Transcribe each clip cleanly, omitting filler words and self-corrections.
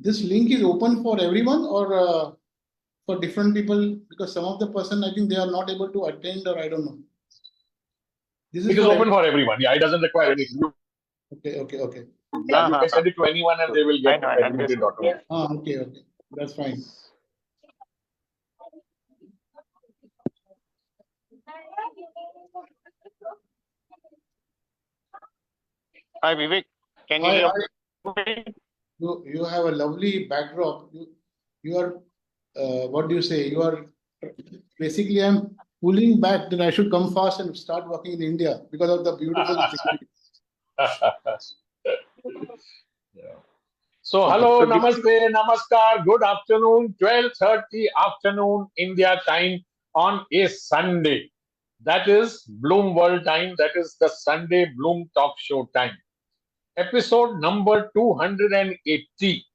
this link is open for everyone or for different people? Because some of the person, I think they are not able to attend or I don't know. This It is open for everyone. Yeah, it doesn't require anything. Okay. Yeah, you can send it to anyone and they will get admitted automatically. Okay. That's fine. Hi, Vivek. Can you hear me? You have a lovely backdrop. You are, what do you say? You are basically, I'm pulling back that I should come fast and start working in India because of the beautiful security. Yeah. So, hello, namaste, namaskar, good afternoon, 12:30 afternoon India time on a Sunday. That is Bloom World time. That is the Sunday Bloom Talk Show time. Episode number 280.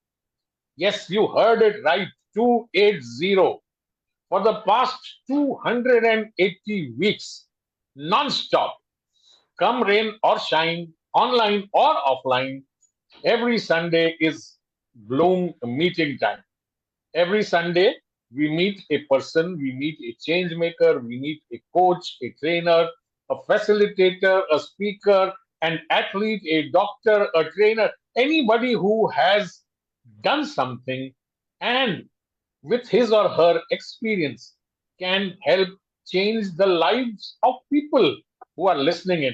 Yes, you heard it right, 280. For the past 280 weeks, non-stop, come rain or shine, online or offline, every Sunday is Bloom meeting time. Every Sunday, we meet a person, we meet a change maker, we meet a coach, a trainer, a facilitator, a speaker, an athlete, a doctor, a trainer, anybody who has done something and with his or her experience can help change the lives of people who are listening in,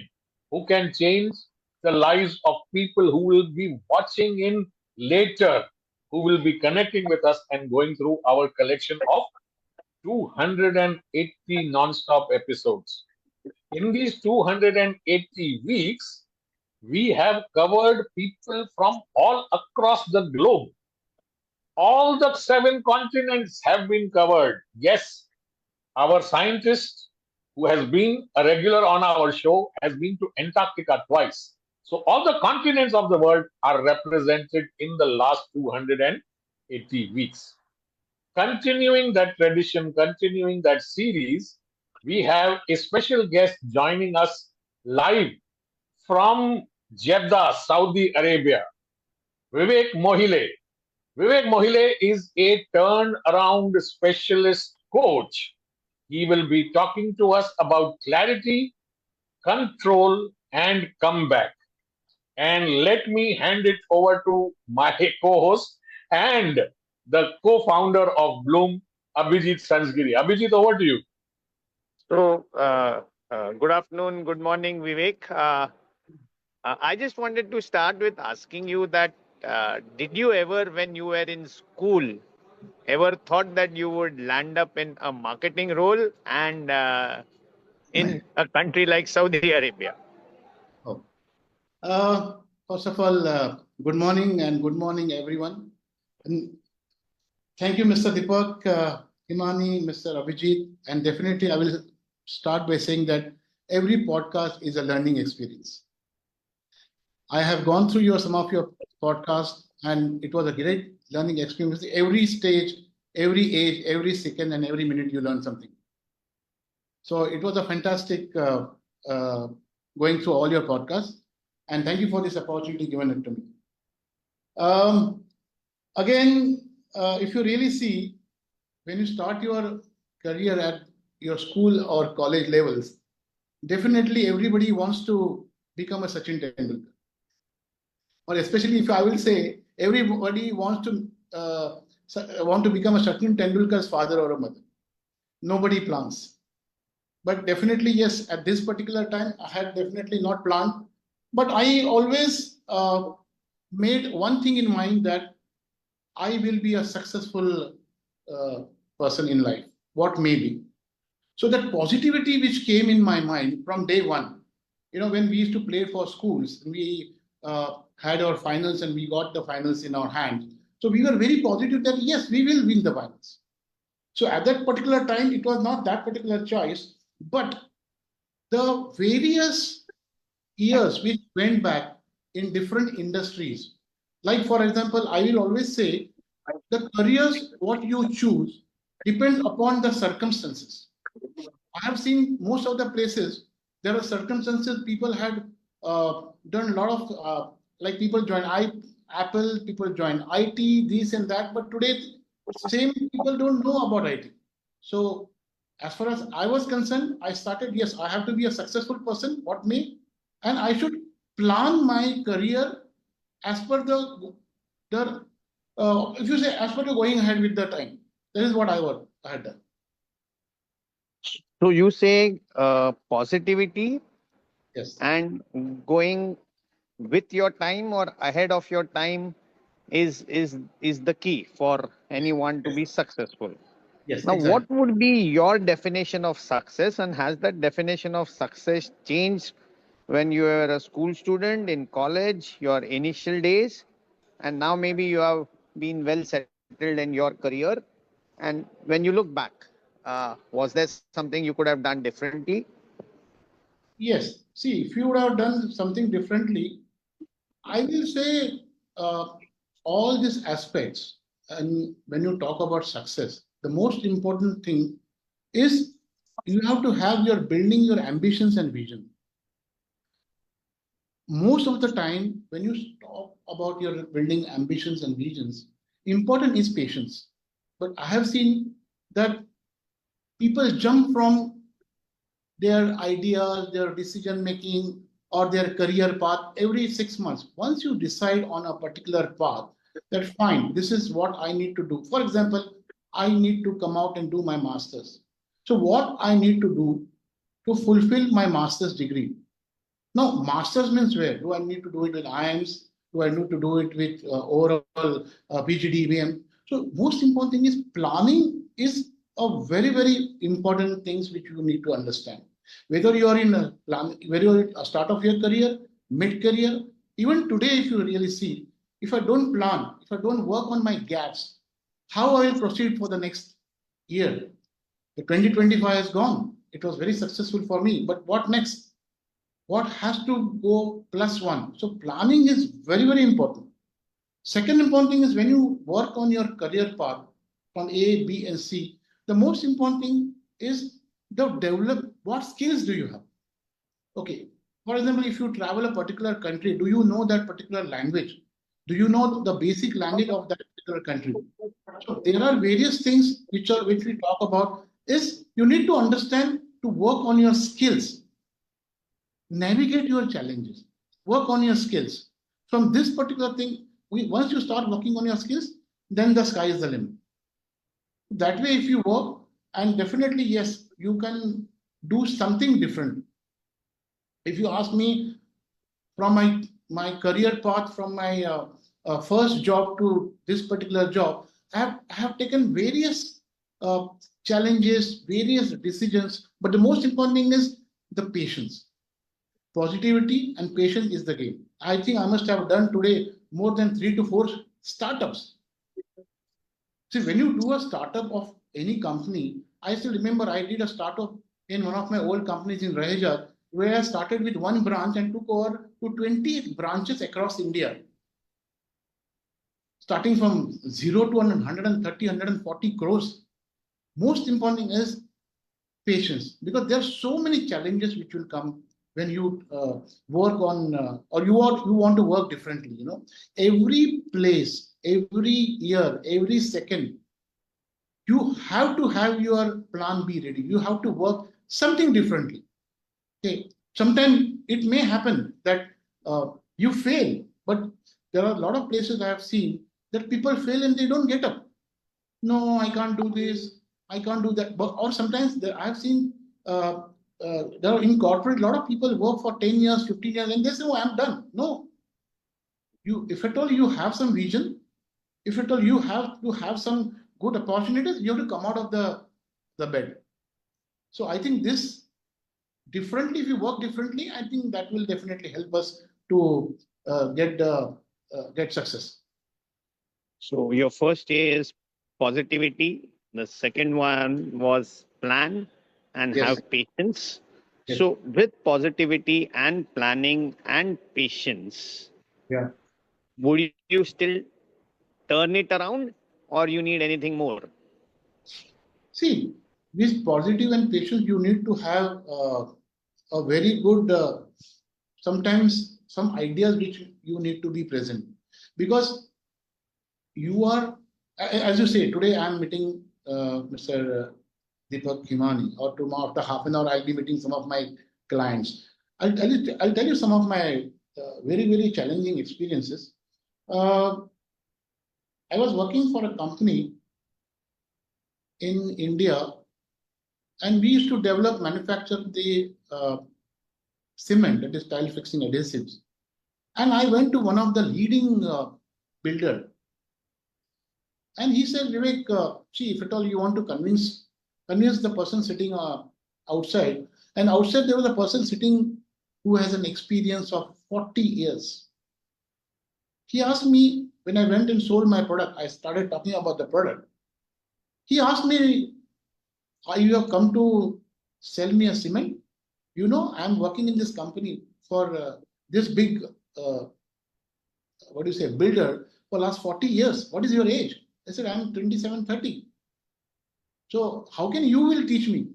who can change the lives of people who will be watching in later, who will be connecting with us and going through our collection of 280 non-stop episodes. In these 280 weeks, we have covered people from all across the globe. All the 7 continents have been covered. Yes, our scientist who has been a regular on our show has been to Antarctica twice. So all the continents of the world are represented in the last 280 weeks. Continuing that tradition, continuing that series, we have a special guest joining us live from Jeddah, Saudi Arabia, Vivek Mohile. Vivek Mohile is a turnaround specialist coach. He will be talking to us about clarity, control, and comeback. And let me hand it over to my co-host and the co-founder of Bloom, Abhijit Sansgiri. Abhijit, over to you. So, good afternoon, good morning, Vivek. I just wanted to start with asking you that did you ever, when you were in school, ever thought that you would land up in a marketing role and in a country like Saudi Arabia? Oh. First of all, good morning and good morning, everyone. And thank you, Mr. Deepak, Imani, Mr. Abhijit. And definitely, I will start by saying that every podcast is a learning experience. I have gone through some of your podcasts, and it was a great learning experience. Every stage, every age, every second, and every minute, you learn something. So it was a fantastic going through all your podcasts. And thank you for this opportunity given it to me. Again, if you really see, when you start your career at your school or college levels, definitely everybody wants to become a Sachin Tendulkar. Or especially if I will say, everybody wants to become a Sachin Tendulkar's father or a mother. Nobody plans. But definitely, yes, at this particular time, I had definitely not planned. But I always made one thing in mind that I will be a successful person in life, what may be. So that positivity which came in my mind from day one, when we used to play for schools, we had our finals and we got the finals in our hands. So we were very positive that, yes, we will win the finals. So at that particular time, it was not that particular choice, but the various years which went back in different industries. Like, for example, I will always say the careers, what you choose, depends upon the circumstances. I have seen most of the places, there are circumstances people had done a lot of, like people join. Apple, people join IT, this and that. But today, same people don't know about IT. So as far as I was concerned, I started, yes, I have to be a successful person, what may, and I should plan my career as per the if you say as per the going ahead with the time. That is what I had done. So you say positivity Yes. and going with your time or ahead of your time is the key for anyone to Yes. be successful. Yes, Now, exactly. what would be your definition of success, and has that definition of success changed when you were a school student in college, your initial days, and now maybe you have been well settled in your career? And when you look back, was there something you could have done differently? Yes. See, if you would have done something differently, I will say all these aspects. And when you talk about success, the most important thing is you have to have your building your ambitions and vision. Most of the time, when you talk about your building ambitions and visions, important is patience. But I have seen that people jump from their ideas, their decision making, or their career path every 6 months. Once you decide on a particular path, that fine, this is what I need to do. For example, I need to come out and do my master's. So, what I need to do to fulfill my master's degree? Now, master's means where? Do I need to do it with IIMs? Do I need to do it with overall PGDBM? So, most important thing is planning is a very, very important things which you need to understand. Whether you are in a plan, whether you are at a start of your career, mid career, even today, if you really see, if I don't plan, if I don't work on my gaps, how I will proceed for the next year? The 2025 is gone. It was very successful for me, but what next? What has to go +1. So planning is very, very important. Second important thing is when you work on your career path from A, B, and C, the most important thing is the develop what skills do you have? Okay. For example, if you travel a particular country, do you know that particular language? Do you know the basic language of that particular country? So there are various things which we talk about is you need to understand to work on your skills, navigate your challenges, work on your skills. From this particular thing, once you start working on your skills, then the sky is the limit. That way, if you work, and definitely, yes, you can do something different. If you ask me from my career path, from my first job to this particular job, I have taken various uh, challenges, various decisions, but the most important thing is the patience. Positivity and patience is the game. I think I must have done today more than 3 to 4 startups. See, when you do a startup of any company, I still remember I did a startup in one of my old companies in Raheja, where I started with one branch and took over to 20 branches across India, starting from zero to 130, 140 crores. Most important thing is patience, because there are so many challenges which will come when you work on or you want to work differently. Every place, every year, every second, you have to have your plan B ready. You have to work something differently. Okay, sometimes it may happen that you fail, but there are a lot of places I have seen that people fail and they don't get up. No, I can't do this, I can't do that. But or sometimes I've seen there are in corporate, a lot of people work for 10 years, 15 years, and they say, oh, I'm done. No, if at all you have some vision, if at all you have to have some good opportunities, you have to come out of the bed. So I think this differently, if you work differently, I think that will definitely help us to get success. So your first A is positivity. The second one was plan and Yes. have patience. Yes. So with positivity and planning and patience, Yeah. would you still turn it around or you need anything more? See, this positive and patience, you need to have a very good, sometimes some ideas which you need to be present. Because you are, as you say, today I'm meeting Mr. Deepak Himani, or tomorrow after half an hour I'll be meeting some of my clients. I'll tell you some of my very, very challenging experiences. I was working for a company in India, and we used to develop, manufacture the cement, that is tile fixing adhesives. And I went to one of the leading builder, and he said, Vivek, see, if at all you want to convince the person sitting outside, and outside there was a person sitting who has an experience of 40 years. He asked me, when I went and sold my product, I started talking about the product. He asked me, you have come to sell me a cement? You know, I'm working in this company for this big, builder for last 40 years. What is your age? I said, I'm 27, 30. So how can you will teach me?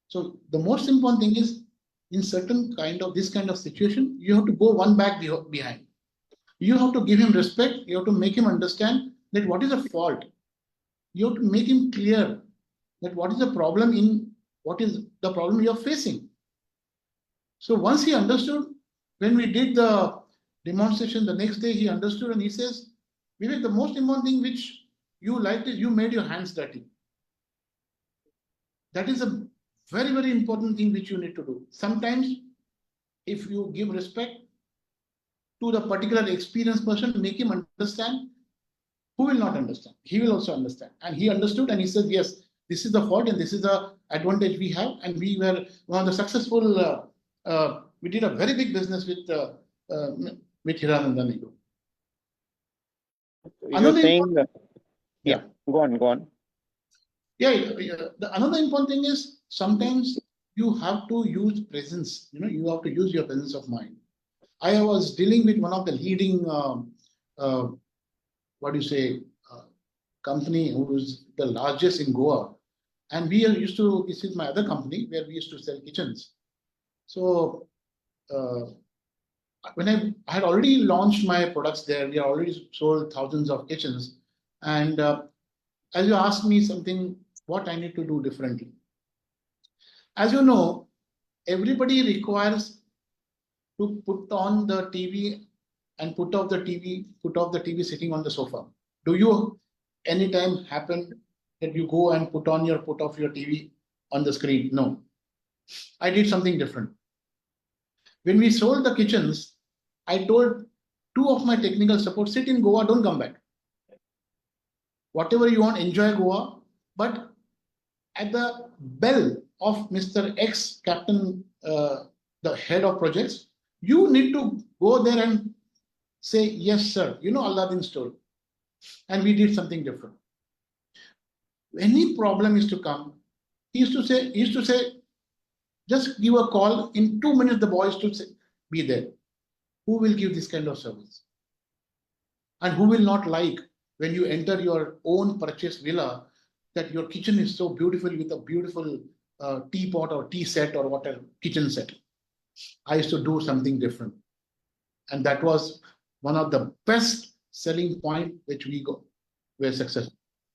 So the most important thing is, in certain this kind of situation, you have to go one back behind. You have to give him respect. You have to make him understand that what is the fault. You have to make him clear that what is the problem you're facing. So once he understood, when we did the demonstration the next day, he understood and he says, Vivek, the most important thing which you liked is you made your hands dirty. That is a very, very important thing which you need to do. Sometimes if you give respect to the particular experienced person, make him understand, who will not understand? He will also understand. And he understood and he said, yes, this is the fault and this is the advantage we have. And we were one of the successful, we did a very big business with Hiranandan Negru. You're saying, yeah, go on. Yeah, another important thing is sometimes you have to use presence. You have to use your presence of mind. I was dealing with one of the leading, company who is the largest in Goa, and this is my other company where we used to sell kitchens. So when I had already launched my products there, we already sold thousands of kitchens, and as you asked me something, what I need to do differently. As you know, everybody requires to put on the TV and put off the TV sitting on the sofa. Do you anytime happen that you go and put off your TV on the screen? No. I did something different. When we sold the kitchens, I told two of my technical support, sit in Goa, don't come back. Whatever you want, enjoy Goa. But at the bell of Mr. X, Captain, the head of projects, you need to go there and say, yes, sir. Aladdin's story. And we did something different. Any problem is to come, he used to say, just give a call. In 2 minutes, the boys to be there. Who will give this kind of service? And who will not like when you enter your own purchased villa that your kitchen is so beautiful with a beautiful teapot or tea set or whatever kitchen set? I used to do something different. And that was one of the best selling point which we were successful.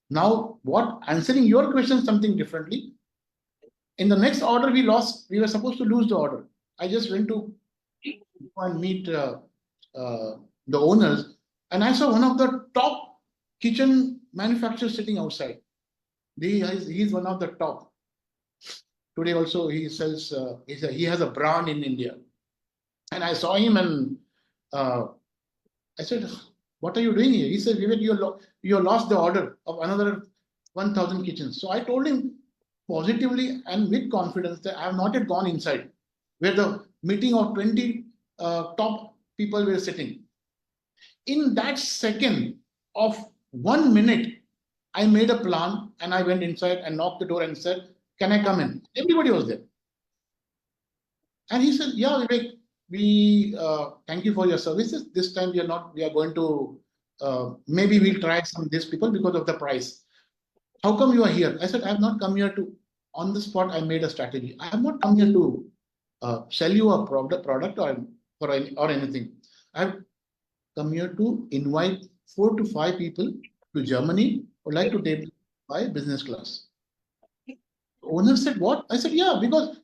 Now, answering your question something differently. In the next order we were supposed to lose the order. I just went to go and meet the owners, and I saw one of the top kitchen manufacturers sitting outside. He's one of the top. Today also he sells, he has a brand in India. And I saw him and I said, what are you doing here? He said, Vivek, you lost the order of another 1,000 kitchens. So I told him positively and with confidence that I have not yet gone inside, where the meeting of 20 top people were sitting. In that second of 1 minute, I made a plan and I went inside and knocked the door and said, can I come in? Everybody was there. And he said, yeah, Vivek, we thank you for your services. This time we are going to, maybe we'll try these people because of the price. How come you are here? I said, I have not come here on the spot, I made a strategy. I have not come here to sell you a product or anything. come here to invite 4 to 5 people to Germany, would like to take by business class. The owner said, what? I said, yeah, because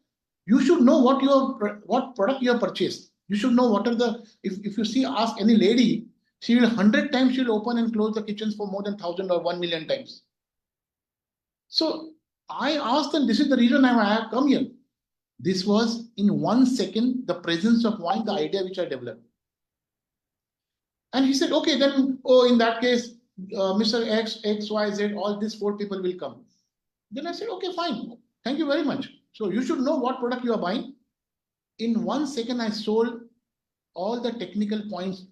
you should know what product you have purchased. You should know what are the, if you see, ask any lady, she will 100 times she'll open and close the kitchens for more than 1,000 or 1 million times. So I asked them, this is the reason I have come here. This was in 1 second, the presence of wine, the idea which I developed. And he said, okay, then, oh, in that case, Mr. X, Y, Z, all these 4 people will come. Then I said, okay, fine. Thank you very much. So you should know what product you are buying. In 1 second, I sold all the technical points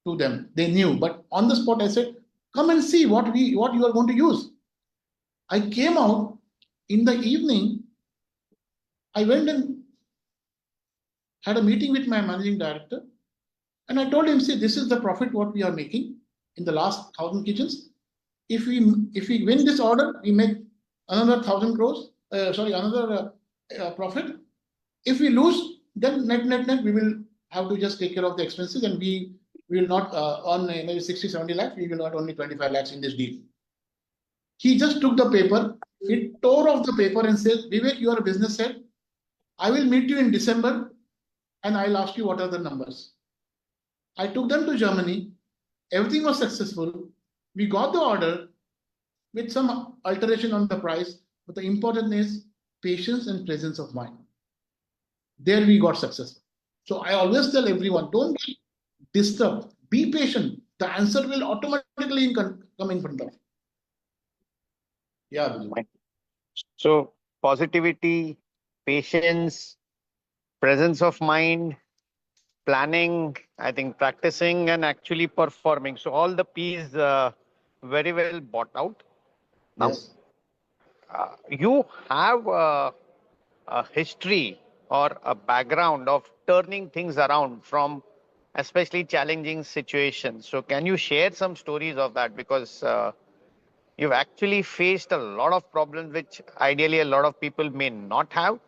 to them. They knew, but on the spot, I said, come and see what you are going to use. I came out in the evening. I went and had a meeting with my managing director. And I told him, see, this is the profit what we are making in the last 1,000 kitchens. If we win this order, we make another 1,000 crores, another profit. If we lose, then net, we will have to just take care of the expenses, and we will not earn maybe 60, 70 lakhs. We will earn only 25 lakhs in this deal. He just took the paper, he tore off the paper and said, Vivek, you are a business head. I will meet you in December and I'll ask you what are the numbers. I took them to Germany. Everything was successful. We got the order with some alteration on the price, but the important is patience and presence of mind. There we got successful. So I always tell everyone, don't be disturbed. Be patient. The answer will automatically come in front of you. Yeah. Vijay. So positivity, patience, presence of mind, planning, I think practicing and actually performing. So all the P's very well bought out. Now, Yes. You have a history or a background of turning things around from especially challenging situations. So can you share some stories of that? Because you've actually faced a lot of problems which ideally a lot of people may not have.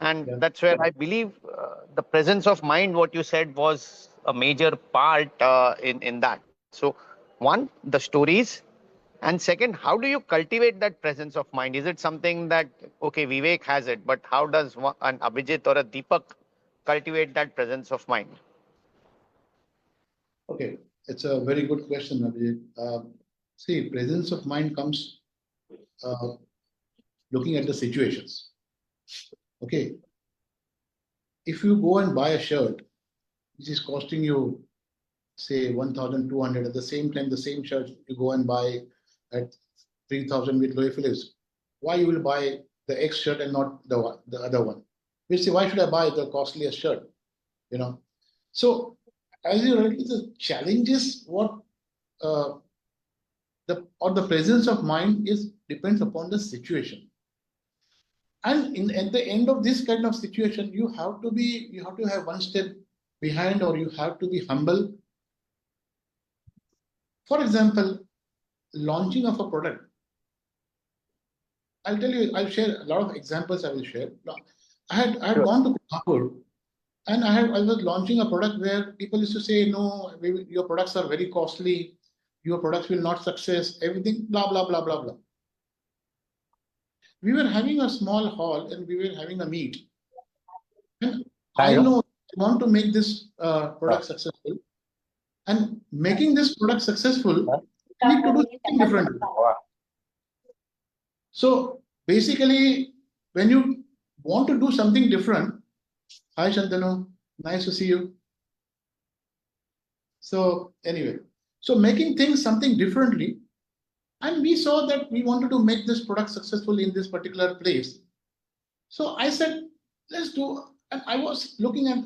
And Yeah. that's where I believe the presence of mind, what you said, was a major part in that. So, one, the stories. And second, how do you cultivate that presence of mind? Is it something that, okay, Vivek has it, but how does an Abhijit or a Deepak cultivate that presence of mind? Okay. It's a very good question, Abhijit. See, presence of mind comes uh, looking at the situations. Okay. If you go and buy a shirt, which is costing you, say, 1,200, at the same time, the same shirt you go and buy at 3,000 with Louis Phillips, why you will buy the X shirt and not the other one? You say, why should I buy the costliest shirt? You know. So, as you rightly, the challenges what the presence of mind is depends upon the situation. And at the end of this kind of situation, you have to have one step behind, or you have to be humble. For example, launching of a product. I'll share a lot of examples I will share. I had gone to Kolhapur, and I was launching a product where people used to say, no, your products are very costly, your products will not success, everything, blah, blah, blah, blah, blah. We were having a small hall and we were having a meet. And I know I want to make this product successful. And making this product successful, we need to do something different. So basically, when you want to do something different, hi Shantanu, nice to see you. So anyway, so making things something differently, and we saw that we wanted to make this product successful in this particular place. So I said, let's do, and I was looking at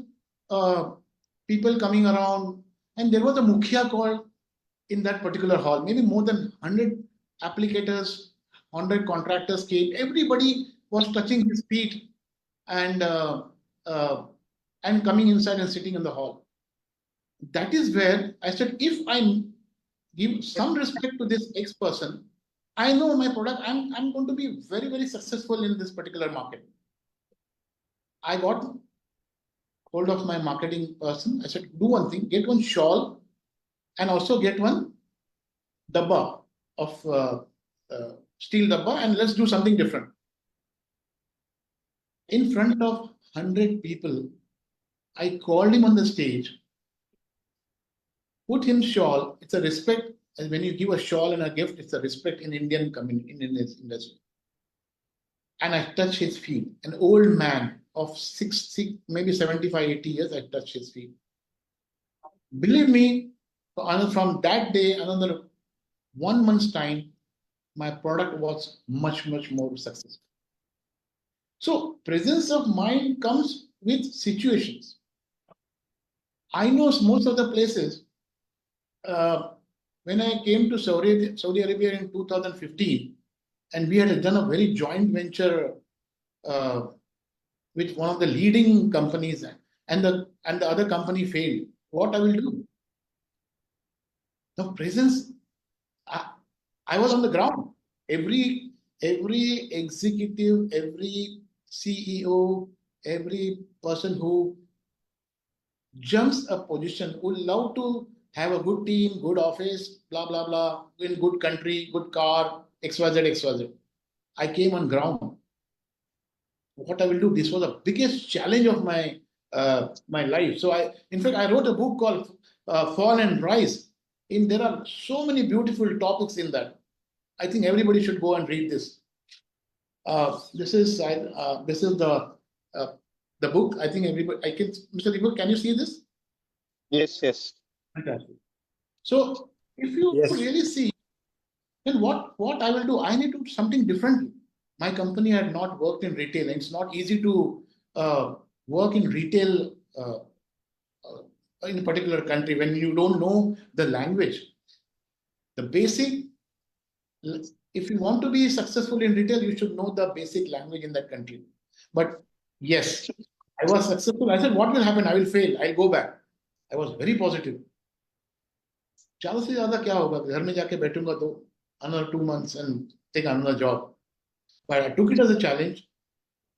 people coming around, and there was a mukhya called in that particular hall, maybe more than 100 applicators, 100 contractors came. Everybody was touching his feet and coming inside and sitting in the hall. That is where I said, if I give some respect to this X person, I know my product, I'm going to be very, very successful in this particular market. I got hold of my marketing person. I said, do one thing, get one shawl and also get one dabba of steel dabba, and let's do something different. In front of 100 people, I called him on the stage, put him shawl. It's a respect. And when you give a shawl and a gift, it's a respect in Indian community, in this industry. And I touched his feet. An old man of 60, maybe 75, 80 years, I touched his feet. Believe me, from that day, another 1 month's time, my product was much, much more successful. So presence of mind comes with situations. I know most of the places, when I came to Saudi Arabia in 2015, and we had done a very joint venture with one of the leading companies, and the other company failed. What I will do? The presence. I was on the ground. Every executive, every CEO, every person who jumps a position would love to have a good team, good office, blah blah blah, in good country, good car, XYZ, XYZ. I came on ground. What I will do? This was the biggest challenge of my my life. So in fact, I wrote a book called Fall and Rise. There are so many beautiful topics in that. I think everybody should go and read this. This is the book. I think everybody. Mr. Deepak, can you see this? Yes, yes. Fantastic. So if you really see, then what I will do? I need to do something differently. My company had not worked in retail, and it's not easy to work in retail in a particular country when you don't know the language. The basic, if you want to be successful in retail, you should know the basic language in that country. But yes, I was successful. I said, what will happen? I will fail. I'll go back. I was very positive. ज़्यादा से ज़्यादा क्या होगा? घर में जाके बैठूंगा तो another 2 months and take another job. But I took it as a challenge.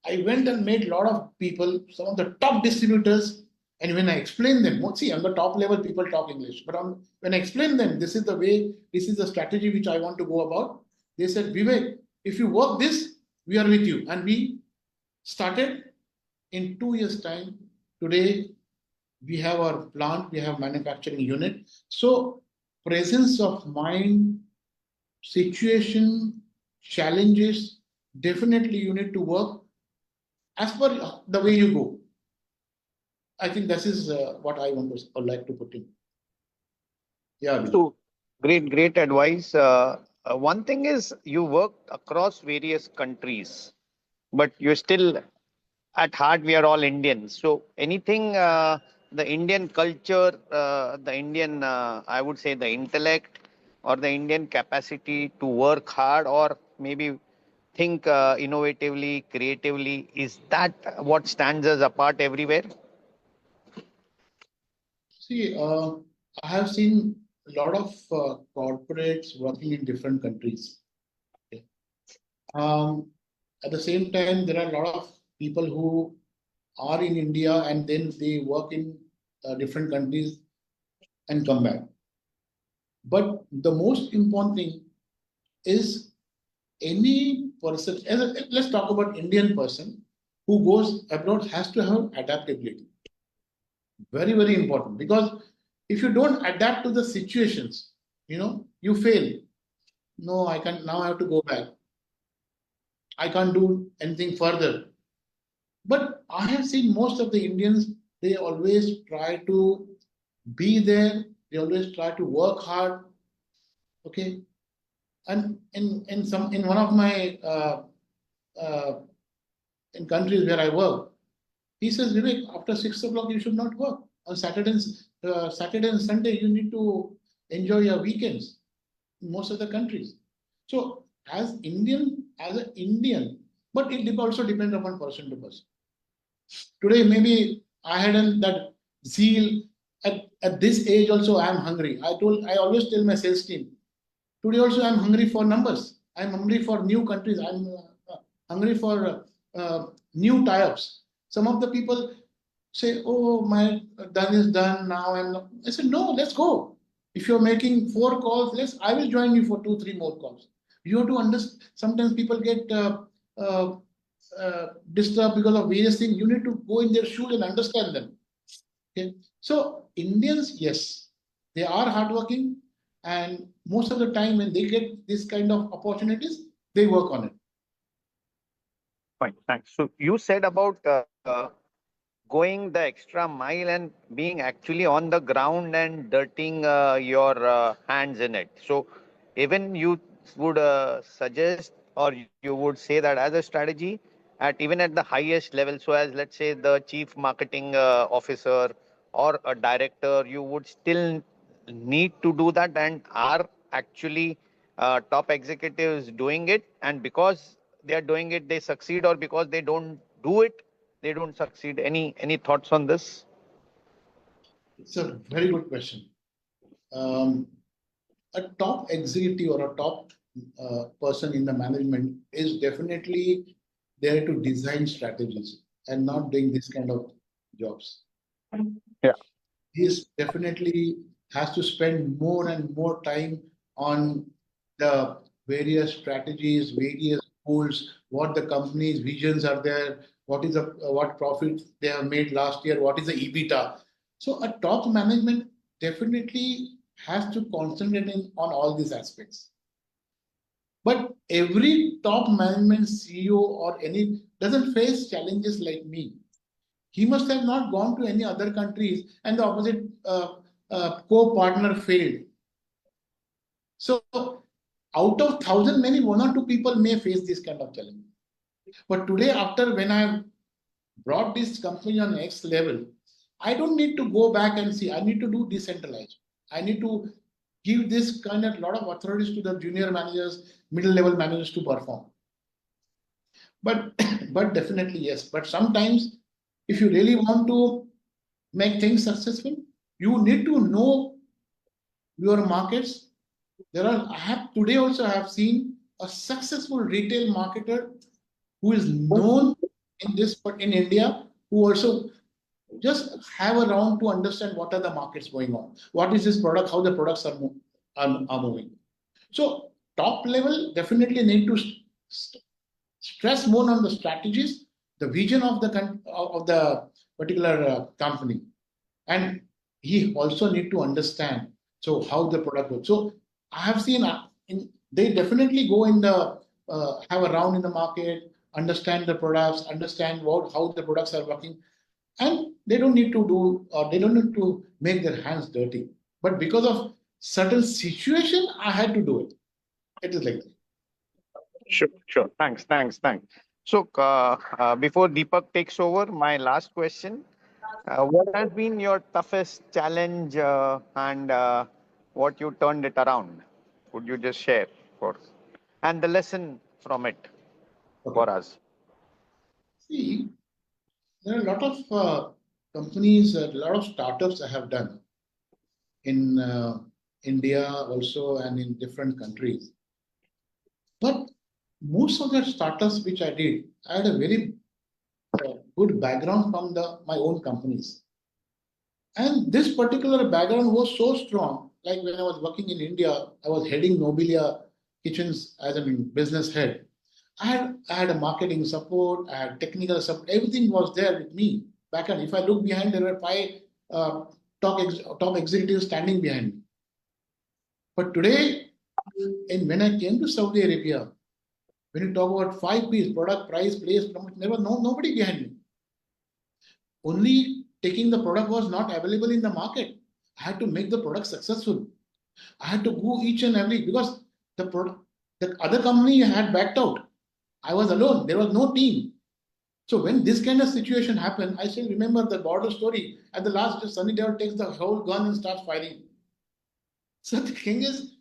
I went and made a lot of people, some of the top distributors, and when I explained them, see, on the top level, people talk English, but when I explained them, this is the way, this is the strategy which I want to go about, they said, Vivek, if you work this, we are with you. And we started in 2 years' time. Today, we have our plant, we have manufacturing unit. So presence of mind, situation, challenges, definitely you need to work as per the way you go. I think this is what I would like to put in. Yeah. So great advice. One thing is you work across various countries, but you're still at heart we are all Indians. So anything the Indian culture, the Indian I would say the intellect or the Indian capacity to work hard or maybe think innovatively, creatively, is that what stands us apart everywhere? See, I have seen a lot of corporates working in different countries. Okay. At the same time, there are a lot of people who are in India and then they work in different countries and come back. But the most important thing is any person, let's talk about Indian person who goes abroad has to have adaptability. Very, very important, because if you don't adapt to the situations, you fail. No, I can't, now I have to go back. I can't do anything further. But I have seen most of the Indians, they always try to be there. They always try to work hard. Okay. And in one of my in countries where I work, he says, Vivek, after 6 o'clock you should not work. On Saturday and Sunday you need to enjoy your weekends in most of the countries. So as an Indian, but it also depends upon person to person. Today maybe I had that zeal. At this age also I am hungry. I always tell my sales team, today also I'm hungry for numbers. I'm hungry for new countries. I'm hungry for new tie-ups. Some of the people say, oh, my done is done now. I said, no, let's go. If you're making 4 calls less, I will join you for 2, 3 more calls. You have to understand. Sometimes people get uh, disturbed because of various things. You need to go in their shoes and understand them. Okay. So Indians, yes, they are hardworking, and most of the time when they get this kind of opportunities, they work on it. Fine, thanks. So you said about going the extra mile and being actually on the ground and dirtying your hands in it. So even you would suggest, or you would say that as a strategy at even at the highest level. So as let's say the chief marketing officer or a director, you would still need to do that, and are actually top executives doing it, and because they are doing it, they succeed, or because they don't do it, they don't succeed. Any thoughts on this? It's a very good question. Um, a top executive or a top person in the management is definitely there to design strategies and not doing this kind of jobs. Yeah. He is definitely has to spend more and more time on the various strategies, various goals, what the company's visions are there, what is the what profit they have made last year, what is the EBITDA. So a top management definitely has to concentrate on all these aspects. But every top management CEO or any doesn't face challenges like me. He must have not gone to any other countries and the opposite co-partner failed. So out of thousand, maybe 1 or 2 people may face this kind of challenge. But today, after when I have brought this company on next level, I don't need to go back and see. I need to do decentralized. I need to give this kind of lot of authorities to the junior managers, middle level managers to perform. But but definitely yes. But sometimes if you really want to make things successful, you need to know your markets. I have today also I have seen a successful retail marketer who is known in this but in India, who also just have a round to understand what are the markets going on, what is this product, how the products are moving. So top level definitely need to stress more on the strategies, the vision of the particular company, and he also need to understand so how the product works. So I have seen they definitely go in the have a round in the market, understand the products, understand how the products are working, and they don't need to do or they don't need to make their hands dirty. But because of certain situation, I had to do it. It is like that. Sure, sure. Thanks. So, before Deepak takes over, my last question: what has been your toughest challenge, and what you turned it around? Would you just share for and the lesson from it Okay. for us? See, there are a lot of companies, a lot of startups I have done in India also and in different countries. But most of the startups which I did, I had a very good background from my own companies. And this particular background was so strong. Like when I was working in India, I was heading Nobilia Kitchens as a business head. I had a marketing support, I had technical support, everything was there with me back end. If I look behind, there were 5 uh, top executives standing behind me. But today, when I came to Saudi Arabia, when you talk about 5 P's, product, price, place, there was nobody behind me. Only taking the product was not available in the market. I had to make the product successful. I had to go each and every because the other company had backed out. I was alone. There was no team. So when this kind of situation happened, I still remember the border story. At the last, Sunny Deol takes the whole gun and starts firing. So the thing is,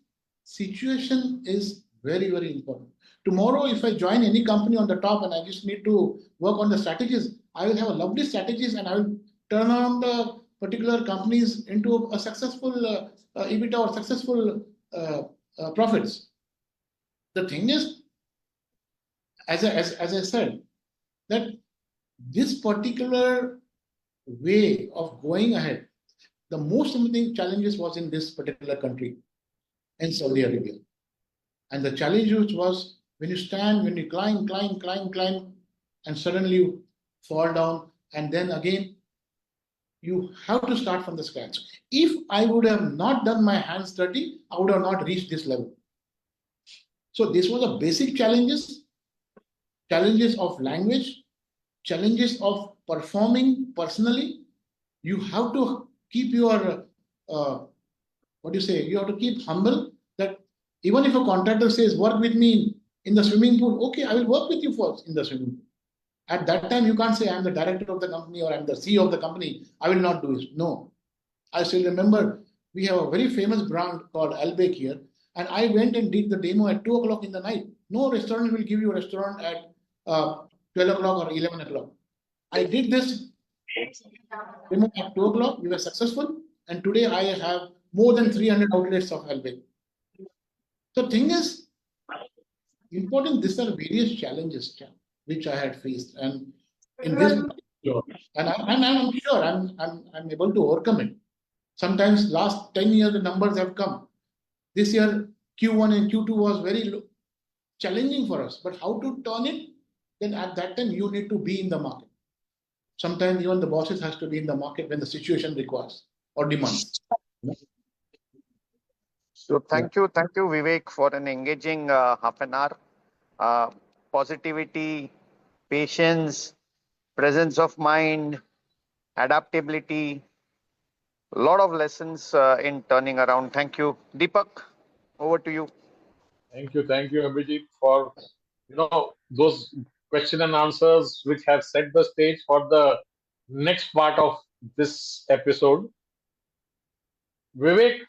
situation is very, very important. Tomorrow, if I join any company on the top and I just need to work on the strategies, I will have a lovely strategies and I will turn around the particular companies into a successful EBITDA or successful profits. The thing is, as I said, that this particular way of going ahead, the most limiting challenges was in this particular country, in Saudi Arabia. And the challenge was when you stand, when you climb, and suddenly you fall down, and then again, you have to start from the scratch. If I would have not done my hands dirty, I would have not reached this level. So this was a basic challenges of language, challenges of performing personally. You have to keep your, you have to keep humble that even if a contractor says, work with me in the swimming pool, okay, I will work with you first in the swimming pool. At that time, you can't say, I'm the director of the company or I'm the CEO of the company. I will not do it. No. I still remember we have a very famous brand called Albake here. And I went and did the demo at 2 o'clock in the night. No restaurant will give you a restaurant at 12 o'clock or 11 o'clock. I did this demo at 2 o'clock. We were successful. And today I have more than 300 outlets of Albake. The thing is, important, these are various challenges which I had faced. And in this, and I'm sure I'm able to overcome it. Sometimes last 10 years, the numbers have come. This year, Q1 and Q2 was very challenging for us. But how to turn it? Then at that time, you need to be in the market. Sometimes even the bosses has to be in the market when the situation requires or demands. So thank you, Vivek, for an engaging half an hour. Positivity, patience, presence of mind, adaptability, a lot of lessons in turning around. Thank you. Deepak, over to you. Thank you, Abhijit, for those question and answers which have set the stage for the next part of this episode. Vivek,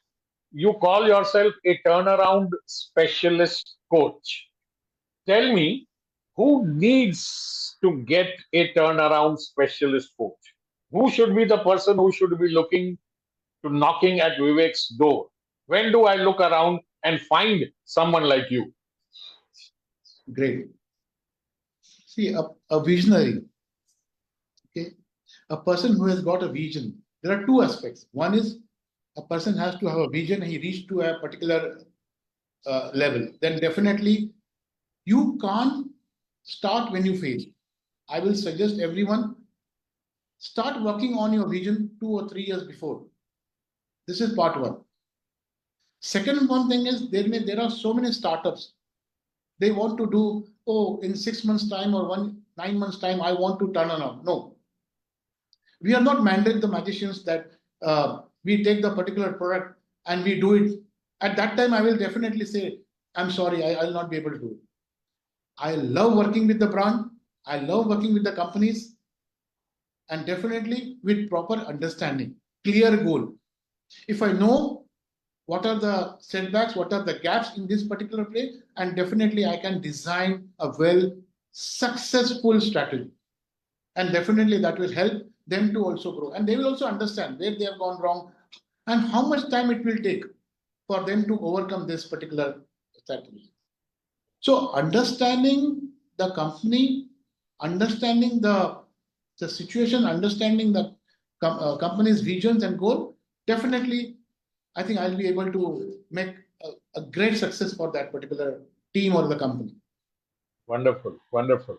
you call yourself a turnaround specialist coach. Tell me, who needs to get a turnaround specialist coach? Who should be the person who should be knocking at Vivek's door? When do I look around and find someone like you? Great. See, a visionary, okay, a person who has got a vision. There are two aspects. One is a person has to have a vision. He reached to a particular level. Then definitely you can't start when you fail. I will suggest everyone start working on your vision 2 or 3 years before. This is part one. Second one thing is there are so many startups. They want to do, in 6 months' time or 9 months' time, I want to turn around. No. We are not mandate the magicians that we take the particular product and we do it. At that time, I will definitely say, I'm sorry, I'll not be able to do it. I love working with the brand. I love working with the companies. And definitely with proper understanding, clear goal. If I know what are the setbacks, what are the gaps in this particular play, and definitely I can design a successful strategy. And definitely that will help them to also grow. And they will also understand where they have gone wrong and how much time it will take for them to overcome this particular strategy. So understanding the company, understanding the situation, understanding the company's visions and goal, definitely I think I'll be able to make a great success for that particular team or the company. Wonderful, wonderful.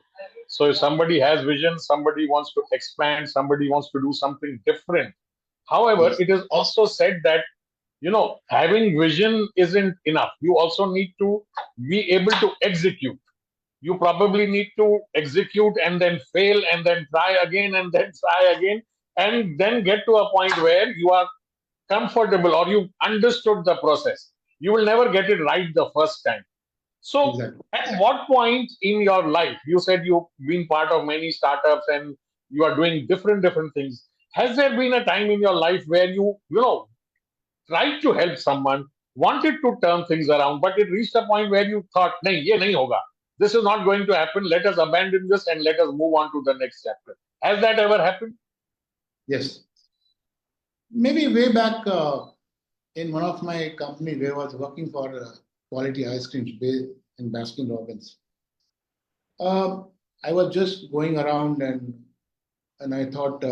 So if somebody has vision, somebody wants to expand, somebody wants to do something different. However, Yes. it is also said that, having vision isn't enough. You also need to be able to execute. You probably need to execute and then fail and then try again and then try again and then get to a point where you are comfortable or you understood the process. You will never get it right the first time. So, Exactly. at what point in your life, you said you've been part of many startups and you are doing different things. Has there been a time in your life where you tried to help someone, wanted to turn things around, but it reached a point where you thought, nahi, ye nahi hoga. This is not going to happen. Let us abandon this and let us move on to the next chapter. Has that ever happened? Yes. Maybe way back in one of my company where I was working for quality ice creams based in Baskin Robbins. I was just going around and I thought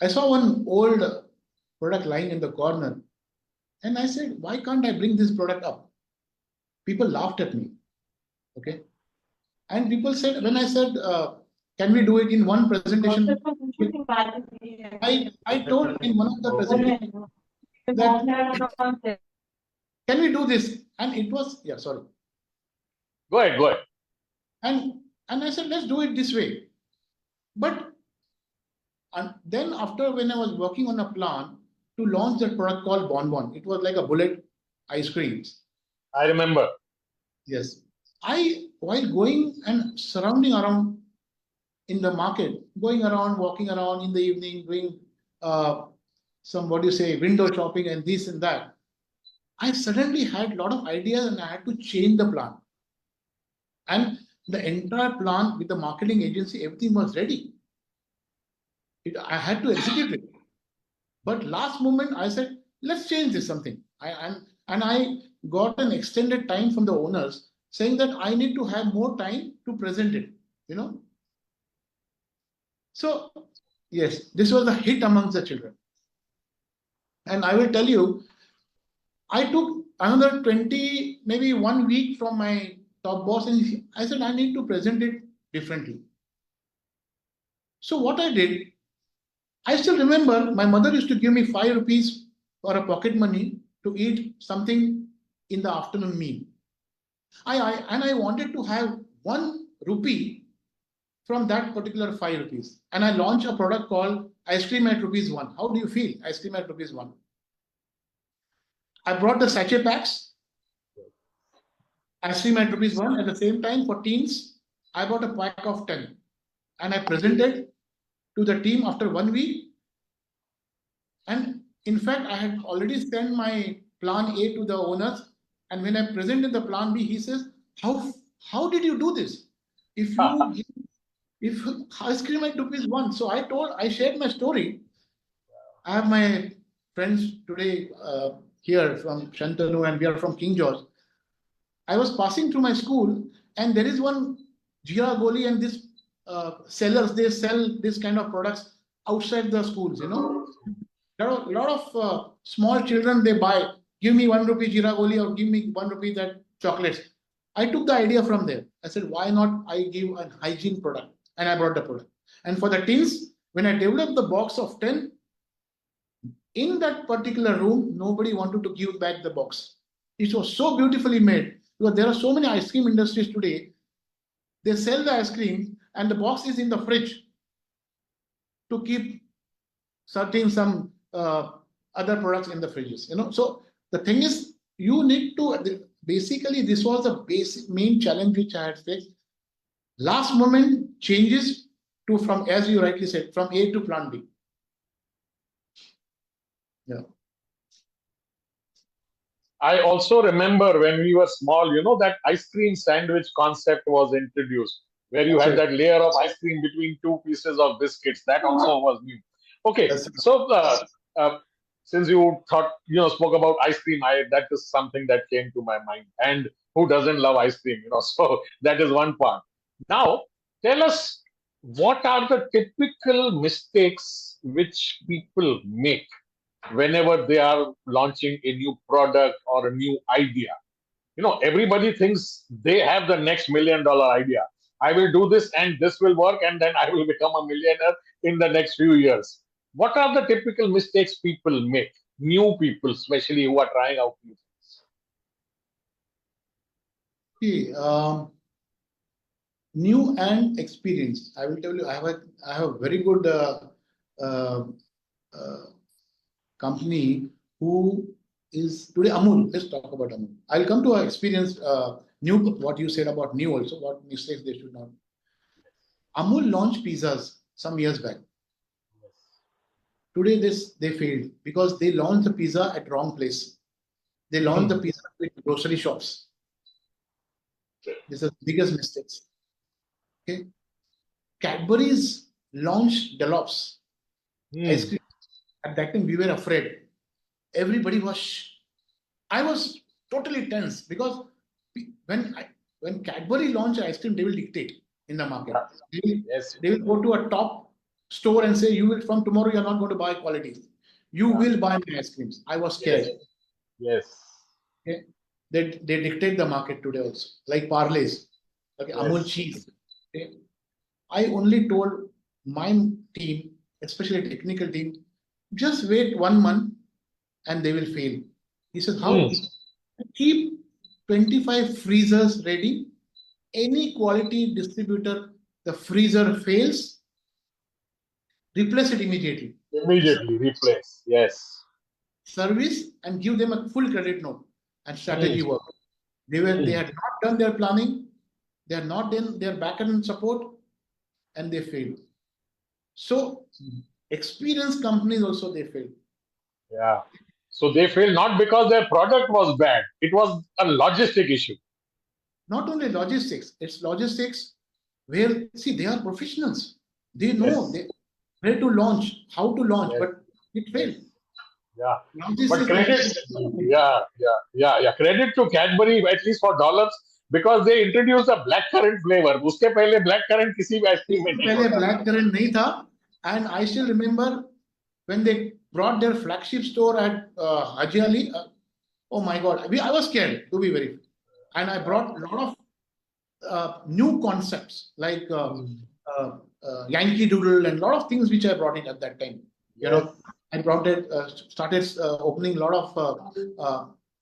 I saw one old product lying in the corner. And I said, why can't I bring this product up? People laughed at me. Okay. And people said, when I said, can we do it in one presentation? I told in one of the presentations that can we do this? And it was, yeah, sorry. Go ahead, go ahead. And I said, let's do it this way. But then after, when I was working on a plan to launch that product called Bonbon, it was like a bullet ice creams. I remember. Yes. While going and surrounding around in the market, going around, walking around in the evening, doing some, what do you say, window shopping and this and that, I suddenly had a lot of ideas and I had to change the plan. And the entire plan with the marketing agency, everything was ready. I had to execute it. But last moment, I said, let's change this something. And I got an extended time from the owners saying that I need to have more time to present it, you know. So, yes, this was a hit amongst the children. And I will tell you, I took another 20, maybe 1 week from my top boss, and I said, I need to present it differently. So what I did, I still remember my mother used to give me 5 rupees or a pocket money to eat something in the afternoon meal. I wanted to have 1 rupee from that particular 5 rupees. And I launched a product called ice cream at rupees 1. How do you feel? Ice cream at rupees 1. I brought the sachet packs, ice cream at rupees 1. At the same time, for teens, I bought a pack of 10. And I presented to the team after 1 week. And in fact, I had already sent my plan A to the owners. And when I presented the plan B, he says, how did you do this? If ice cream at rupees 1. So I shared my story. I have my friends today here from Shantanu, and we are from King George. I was passing through my school, and there is one Jeera Goli, and this sellers, they sell this kind of products outside the schools, you know. There are a lot of small children, they buy, give me 1 rupee Jeera Goli or give me 1 rupee that chocolates. I took the idea from there. I said, why not I give a hygiene product? And I brought the product. And for the teens, when I developed the box of 10, in that particular room, nobody wanted to give back the box. It was so beautifully made, because there are so many ice cream industries today. They sell the ice cream and the box is in the fridge to keep some other products in the fridges, you know. So the thing is, you need to, basically this was the basic main challenge which I had faced. Last moment changes to, from, as you rightly said, from A to plan B. Yeah. I also remember when we were small, you know, that ice cream sandwich concept was introduced, where you had that layer of ice cream between 2 pieces of biscuits. That also was new. Okay, so since you spoke about ice cream, that is something that came to my mind. And who doesn't love ice cream, you know? So that is one part. Now, tell us, what are the typical mistakes which people make whenever they are launching a new product or a new idea? You know, everybody thinks they have the next $1 million idea. I will do this and this will work, and then I will become a millionaire in the next few years. What are the typical mistakes people make? New people, especially, who are trying out new things. See, new and experienced. I will tell you, I have a very good company who is today Amul. Let's talk about Amul. I'll come to our experience, new, what you said about new also, what mistakes they should not. Amul launched pizzas some years back. Today they failed because they launched the pizza at wrong place. They launched the pizza with grocery shops. This is the biggest mistakes. Okay. Cadbury's launched Delops ice cream. At that time, we were afraid. Everybody was. I was totally tense because when Cadbury launch ice cream, they will dictate in the market. They will go to a top store and say, "You will, from tomorrow, you are not going to buy quality. You will buy my ice creams. I was scared. Yes. Okay? They dictate the market today also, like parlays, okay, Amul cheese. Okay? I only told my team, especially technical team, just wait 1 month and they will fail. He said, how? Keep 25 freezers ready. Any quality distributor, the freezer fails, replace it immediately. Immediately replace. Yes. Service and give them a full credit note and strategy work. They had not done their planning, they had not done their backend support, and they failed. So experienced companies also they failed. Yeah. So they failed not because their product was bad. It was a logistic issue. Not only logistics, it's logistics where see they are professionals. They know where to launch, how to launch, but it failed. Yeah. But Logistics credit to Cadbury at least for dollars because they introduced a blackcurrant flavor. उसके पहले blackcurrant किसी भी ice cream में नहीं पहले होता. blackcurrant नहीं था, and I still remember when they brought their flagship store at Haji Ali. Oh my God, I was scared to be very, and I brought a lot of new concepts like Yankee Doodle and a lot of things which I brought in at that time. You know, I brought it, started opening a lot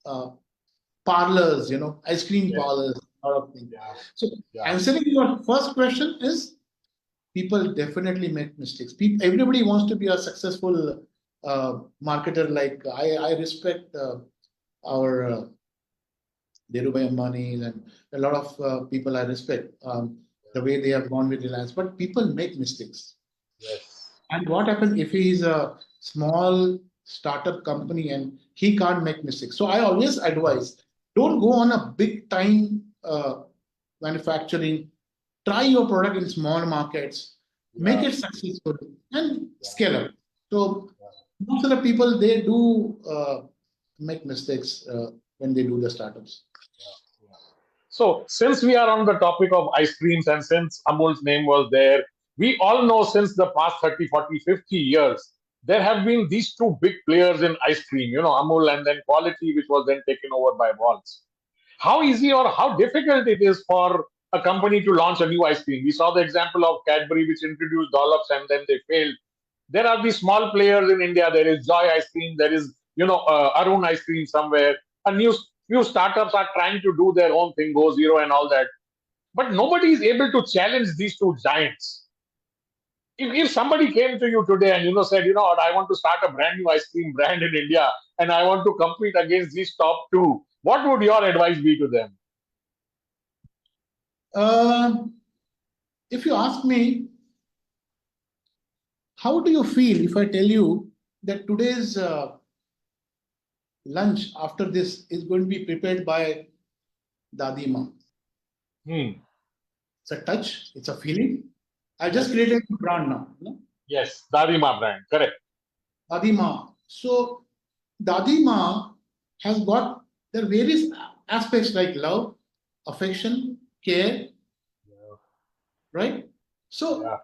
of parlors, you know, ice cream parlors, a lot of things. So answering your first question is, people definitely make mistakes. Everybody wants to be a successful marketer. Like I respect our Dhirubhai Ambani and a lot of people I respect the way they have gone with Reliance. But people make mistakes. Yes. And what happens if he is a small startup company and he can't make mistakes? So I always advise, don't go on a big time manufacturing. Try your product in small markets, make it successful, and scale up. So most of the people they do make mistakes when they do the startups. So since we are on the topic of ice creams and since Amul's name was there, we all know since the past 30, 40, 50 years, there have been these two big players in ice cream, you know, Amul and then Quality, which was then taken over by Waltz. How easy or how difficult it is for a company to launch a new ice cream? We saw the example of Cadbury, which introduced dollops and then they failed. There are these small players in India. There is Joy Ice Cream. There is, Arun Ice Cream somewhere. A few startups are trying to do their own thing, Go Zero and all that. But nobody is able to challenge these two giants. If somebody came to you today and said, you know what, I want to start a brand new ice cream brand in India and I want to compete against these top two, what would your advice be to them? If you ask me, how do you feel if I tell you that today's lunch after this is going to be prepared by Dadima? It's a touch, it's a feeling. I just created a brand now. You know? Yes, Dadima brand, correct. Dadima. So Dadima has got their various aspects like love, affection, care, right? So,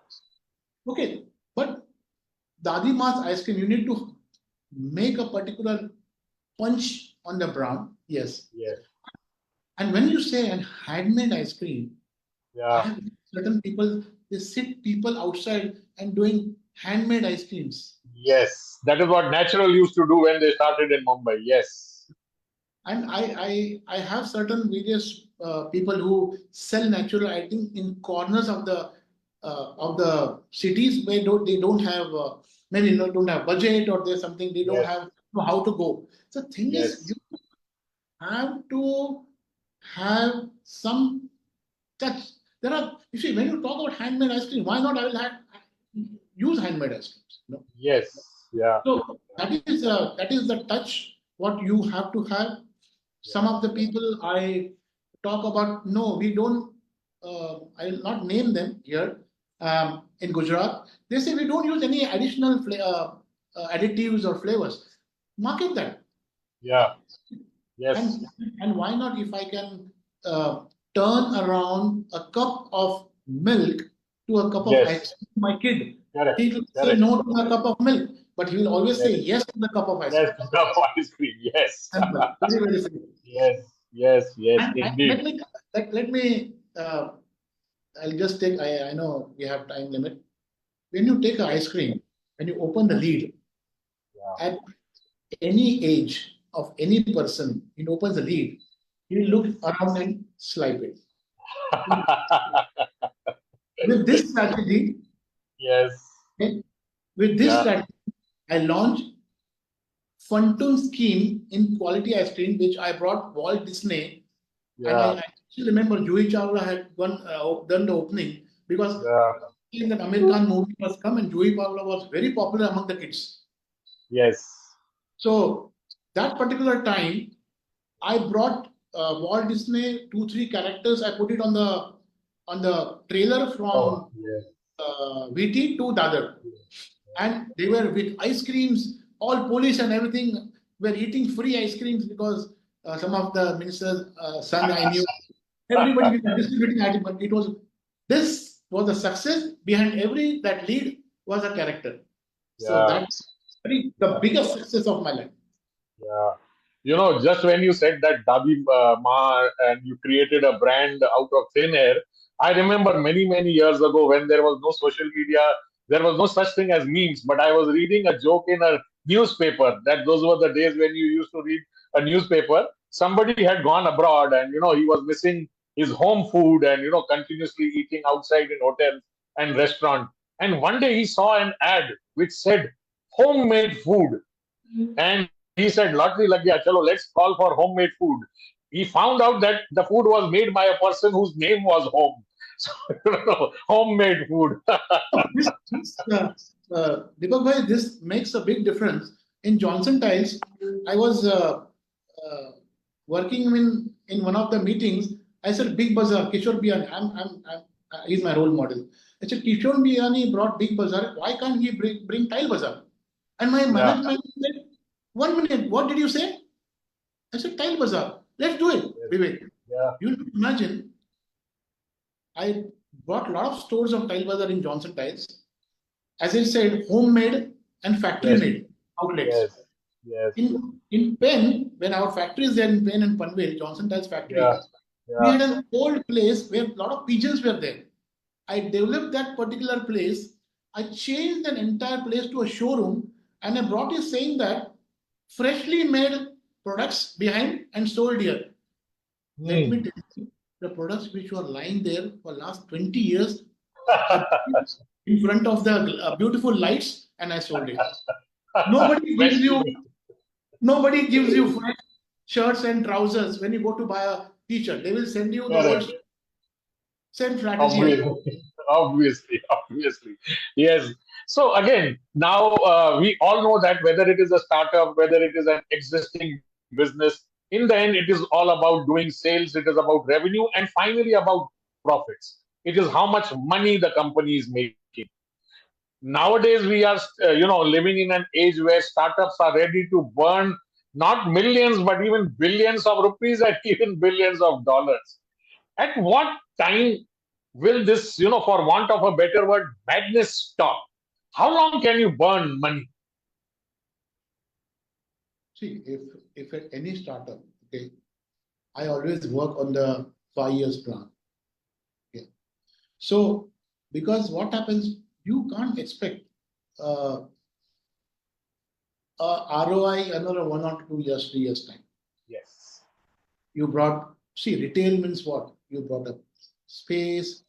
okay, but Dadima's ice cream, you need to make a particular punch on the brown. Yes. And when you say an handmade ice cream, certain people, they sit people outside and doing handmade ice creams. Yes, that is what Natural used to do when they started in Mumbai. Yes. And I have certain various people who sell Natural, I think, in corners of the cities where they don't have maybe don't have budget or there's something they don't have how to go. So the thing is, you have to have some touch. There are, you see, when you talk about handmade ice cream, why not I will use handmade ice creams? No? Yes. Yeah. So that is the touch what you have to have. Some of the people I talk about, no, we don't. I will not name them here. In Gujarat, they say we don't use any additional additives or flavors. Market that. Yeah. Yes. And why not if I can turn around a cup of milk to a cup of ice cream to my kid? He will say no to a cup of milk. but he will always say yes to the cup of ice Yes, cream. cup of ice cream. Yes. Simple. Very, very simple. Yes, And indeed. let me I'll just take, I know we have time limit. When you take an ice cream, when you open the lid, Yeah. at any age of any person, he opens the lid, he will look around and swipe it. With this strategy, Yes. okay, with this Yeah. strategy, I launched Funtoon scheme in quality ice cream, which I brought Walt Disney, and Yeah. I still remember Juhi Chawla had done the opening because Yeah. in that American movie was come and Juhi Chawla was very popular among the kids. Yes. So that particular time, I brought Walt Disney 2, 3 characters. I put it on the trailer Oh, from yes. VT to Dadar, and they were with ice creams. All police and everything were eating free ice creams because some of the ministers' son I knew. Everybody was distributing ice cream, but this was a success. Behind every that lead was a character. So Yeah. that's the biggest success of my life. Yeah. Just when you said that Dabi Ma and you created a brand out of thin air, I remember many, many years ago when there was no social media, there was no such thing as memes, but I was reading a joke in a newspaper that those were the days when you used to read a newspaper. Somebody had gone abroad and, he was missing his home food and, continuously eating outside in hotels and restaurants. And one day he saw an ad which said homemade food. And he said, lottery lag gaya, chalo, let's call for homemade food. He found out that the food was made by a person whose name was Home. So, homemade food. Deepak bhai, this makes a big difference. In Johnson Tiles, I was working in one of the meetings. I said, Big Bazaar, Kishore Biyani, he's my role model. I said, Kishore Biyani brought Big Bazaar. Why can't he bring Tile Bazaar? And my Yeah. management said, 1 minute, what did you say? I said, Tile Bazaar. Let's do it, Vivek. Yeah. You imagine, I brought a lot of stores of Tile Bazaar in Johnson Tiles. As I said, homemade and factory Yes. made outlets. Yes. Yes. In Penn, when our factory is there in Penn and Panvel, Johnson Tiles factory, Yeah. we Yeah. had an old place where a lot of pigeons were there. I developed that particular place. I changed an entire place to a showroom, and I brought it saying that freshly made products behind and sold here. Let me tell you, the products which were lying there for last 20 years, I put it in front of the beautiful lights and I sold it. Nobody gives you Freshly nobody gives you fresh shirts and trousers when you go to buy a t-shirt. They will send you the old made. same strategy here. Obviously. Yes. So again, now we all know that whether it is a startup, whether it is an existing business, in the end, it is all about doing sales. It is about revenue and finally about profits. It is how much money the company is making. Nowadays, we are, living in an age where startups are ready to burn not millions, but even billions of rupees and even billions of dollars. At what time will this, for want of a better word, madness stop? How long can you burn money? See, if at any startup, okay, I always work on the 5 years plan. Okay. So because what happens, you can't expect uh, ROI another 1 or 2 years, 3 years time. Yes. You brought, see, retail means what? You brought up space,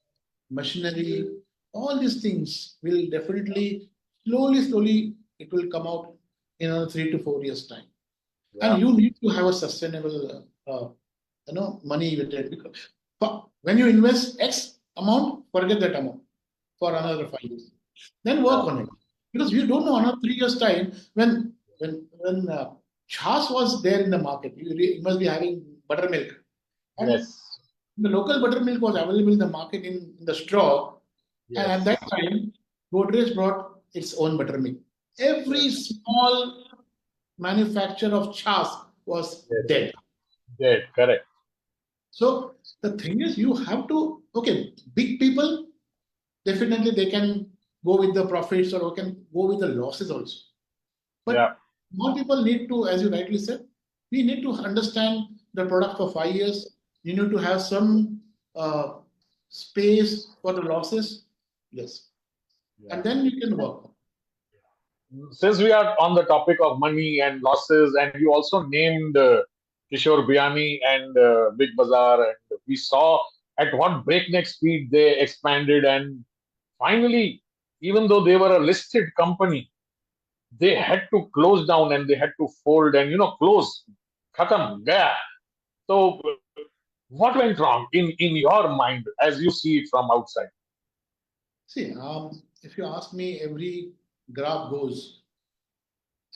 machinery, all these things will definitely, slowly, it will come out in another 3 to 4 years time. Yeah. And you need to have a sustainable, money with it. Because when you invest X amount, forget that amount for another 5 years. Then work Yeah. on it. Because you don't know another 3 years time when Chas was there in the market. You must be having buttermilk. And Yes. the local buttermilk was available in the market in the straw. And at Yes. that time, Godrej brought its own buttermilk. Every Yes. small manufacturer of Chas was Yes. dead. Dead. Correct. So the thing is, you have to, okay, big people, definitely they can go with the profits or can go with the losses also. But more people need to, as you rightly said, we need to understand the product for 5 years. You need to have some space for the losses. Yes. And then you can work. Since we are on the topic of money and losses, and you also named Kishore Biani and Big Bazaar, and we saw at what breakneck speed they expanded, and finally, even though they were a listed company, they had to close down and they had to fold and close, khatam, gaya. So, what went wrong in your mind as you see it from outside? See, if you ask me, every graph goes,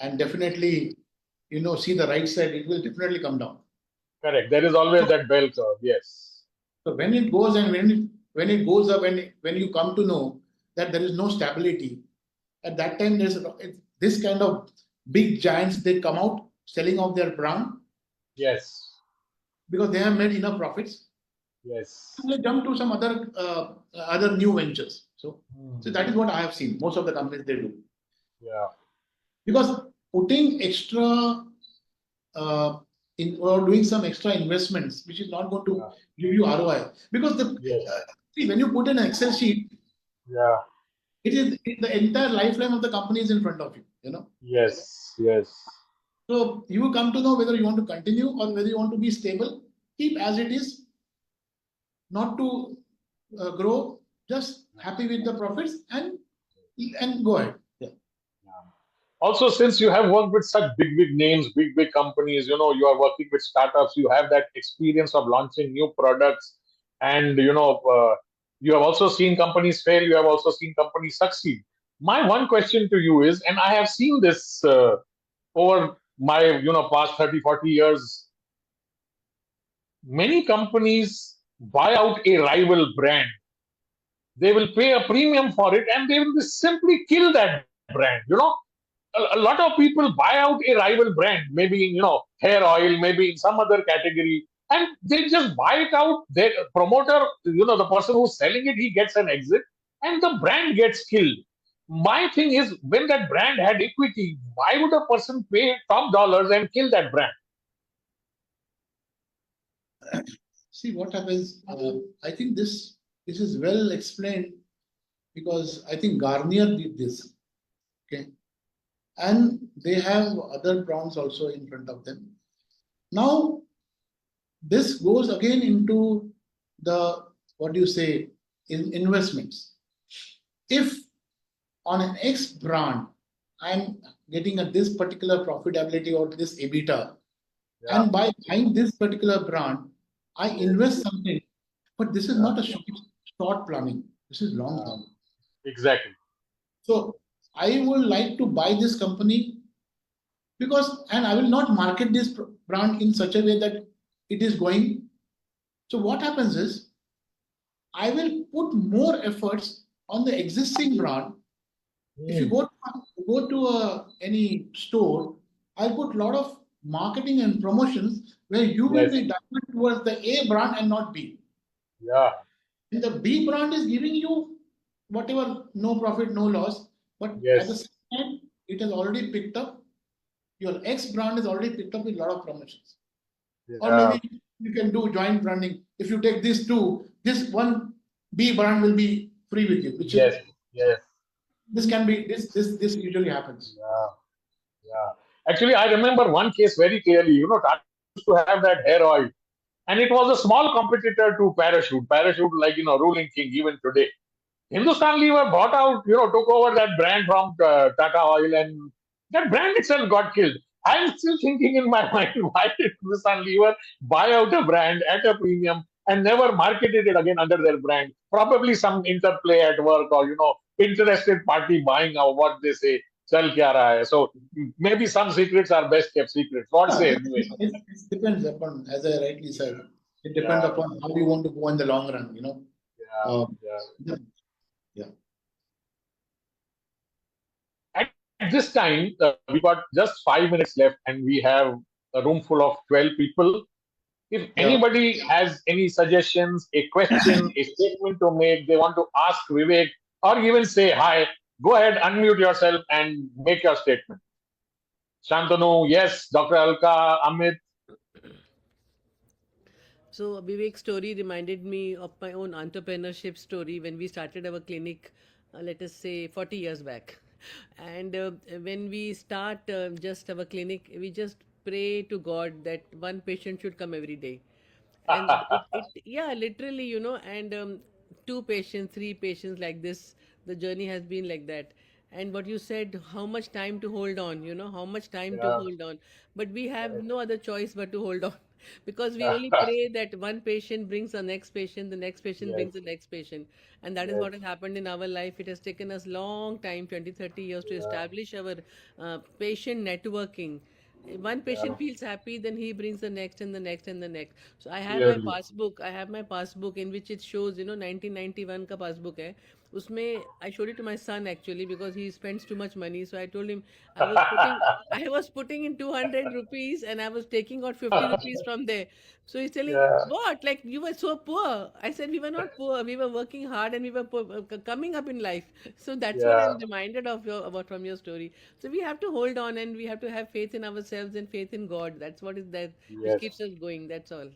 and definitely, see the right side, it will definitely come down. Correct. There is always that bell curve. Yes. So when it goes and when it goes up, when you come to know that there is no stability, at that time there's this kind of big giants, they come out selling off their brand. Yes. Because they have made enough profits. Yes. They jump to some other new ventures. So that is what I have seen. Most of the companies, they do. Yeah. Because putting extra in or doing some extra investments, which is not going to give you ROI. Because see, when you put in an Excel sheet, it is the entire lifeline of the company is in front of you. Yes. Yes. So you will come to know whether you want to continue or whether you want to be stable. Keep as it is, not to grow, just happy with the profits and go ahead. Yeah. Also, since you have worked with such big names, big companies, you are working with startups, you have that experience of launching new products, and you have also seen companies fail, you have also seen companies succeed. My one question to you is, and I have seen this over my past 30-40 years, many companies buy out a rival brand. They will pay a premium for it and they will simply kill that brand. A lot of people buy out a rival brand, maybe in hair oil, maybe in some other category, and they just buy it out. The promoter, the person who's selling it, he gets an exit and the brand gets killed. My thing is, when that brand had equity, why would a person pay top dollars and kill that brand? See what happens. I think this is well explained because I think Garnier did this. Okay, and they have other brands also in front of them. Now, this goes again into the what do you say in investments. If on an X brand, I'm getting this particular profitability or this EBITDA, and by buying this particular brand, I invest something, but this is not a short planning. This is long term. Exactly. So I would like to buy this company and I will not market this brand in such a way that it is going. So what happens is, I will put more efforts on the existing brand. If you go to any store, I'll put a lot of marketing and promotions where you will be directed towards the A brand and not B. Yeah. And the B brand is giving you whatever, no profit, no loss. But at the same time, it has already picked up. Your X brand is already picked up with a lot of promotions. Yeah. Or maybe you can do joint branding. If you take these two, this one B brand will be free with you. Which is, this can be this usually happens. Yeah. Actually, I remember one case very clearly. Tata used to have that hair oil, and it was a small competitor to Parachute. Parachute, like ruling king even today. Hindustan Lever bought out, took over that brand from Tata Oil, and that brand itself got killed. I'm still thinking in my mind, why did Hindustan Lever buy out a brand at a premium and never marketed it again under their brand? Probably some interplay at work or, interested party buying out what they say, chal kya raha hai. So maybe some secrets are best kept secrets. What say? It depends upon, as I rightly said, it depends upon how you want to go in the long run, Yeah. At this time, we got just 5 minutes left and we have a room full of 12 people. If anybody has any suggestions, a question, a statement to make, they want to ask Vivek or even say hi, go ahead, unmute yourself and make your statement. Shantanu, yes. Dr. Alka, Amit. So Vivek's story reminded me of my own entrepreneurship story when we started our clinic, let us say 40 years back. And when we start just our clinic, we just pray to God that one patient should come every day. And yeah, literally, and two patients, three patients like this. The journey has been like that. And what you said, how much time to hold on, how much time to Yeah. hold on. But we have no other choice but to hold on because we Yes. only pray that one patient brings the next patient, the next patient Yes. brings the next patient. And that is Yes. what has happened in our life. It has taken us long time, 20, 30 years to Yeah. establish our patient networking. One Yeah. patient feels happy, then he brings the next and the next and the next. So Clearly. I have my passbook in which it shows 1991 का passbook है. उसमें I showed it to my son actually because he spends too much money. So I told him I was putting in 200 rupees and I was taking out 50 rupees from there. So he's telling, Yeah. what? Like you were so poor. I said, we were not poor. We were working hard and we were coming up in life. So that's what Yeah. I'm reminded of about from your story. So we have to hold on and we have to have faith in ourselves and faith in God. That's what is that which Yes. keeps us going. That's all.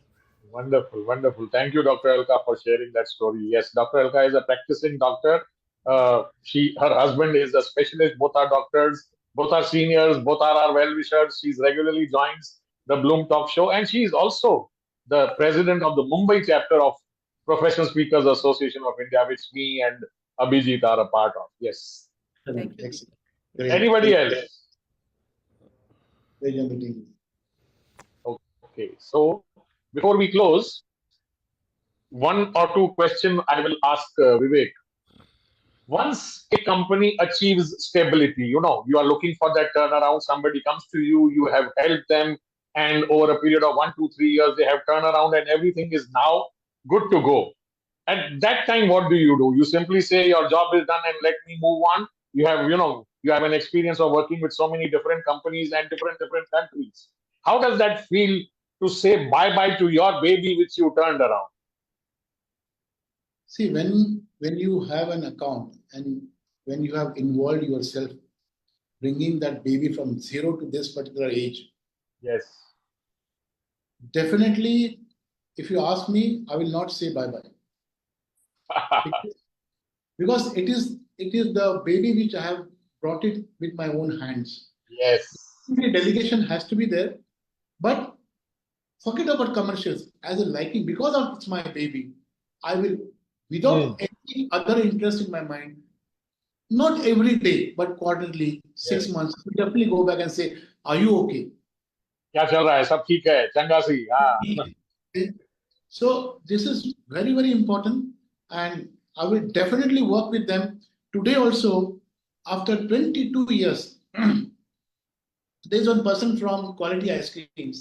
Wonderful, wonderful. Thank you, Dr. Elka, for sharing that story. Yes, Dr. Elka is a practicing doctor. Her husband is a specialist. Both are doctors. Both are seniors. Both are our well-wishers. She's regularly joins the Bloom Talk Show, and she is also the president of the Mumbai chapter of Professional Speakers Association of India, which me and Abhijit are a part of. Yes. Thank you, Excellent. Deepak. Great. Anybody else? Very on the team. Okay. So before we close, one or two questions I will ask Vivek. Once a company achieves stability, you are looking for that turnaround. Somebody comes to you, you have helped them, and over a period of 1, 2, 3 years, they have turned around and everything is now good to go. At that time, what do? You simply say your job is done and let me move on. You have an experience of working with so many different companies and different countries. How does that feel to say bye bye to your baby which you turned around? See, when you have an account and when you have involved yourself bringing that baby from zero to this particular age, Yes. definitely, if you ask me, I will not say bye bye because it is the baby which I have brought it with my own hands. Yes. The delegation has to be there, but forget about commercials as a liking because of it's my baby. I will, without any other interest in my mind, not every day, but quarterly, 6 months, we definitely go back and say, "Are you okay?" क्या चल रहा है सब ठीक है चंगा सी हाँ So this is very, very important, and I will definitely work with them. Today also, after 22 years, there's one person from Quality Ice Creams.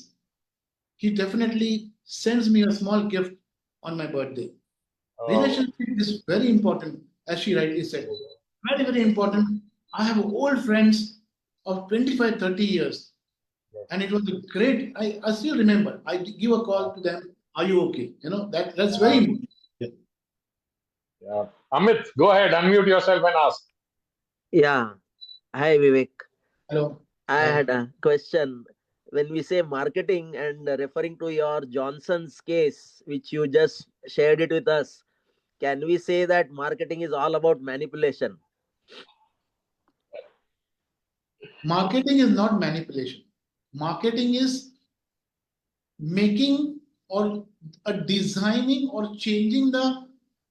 He definitely sends me a small gift on my birthday. Relationship is very important, as she rightly said. Very, very important. I have old friends of 25, 30 years. And it was a great, I still remember. I give a call to them. Are you okay? That's very important. Yeah. Amit, go ahead, unmute yourself and ask. Yeah. Hi, Vivek. Hello. I had a question. When we say marketing and referring to your Johnson's case, which you just shared it with us, can we say that marketing is all about manipulation? Marketing is not manipulation. Marketing is making or designing or changing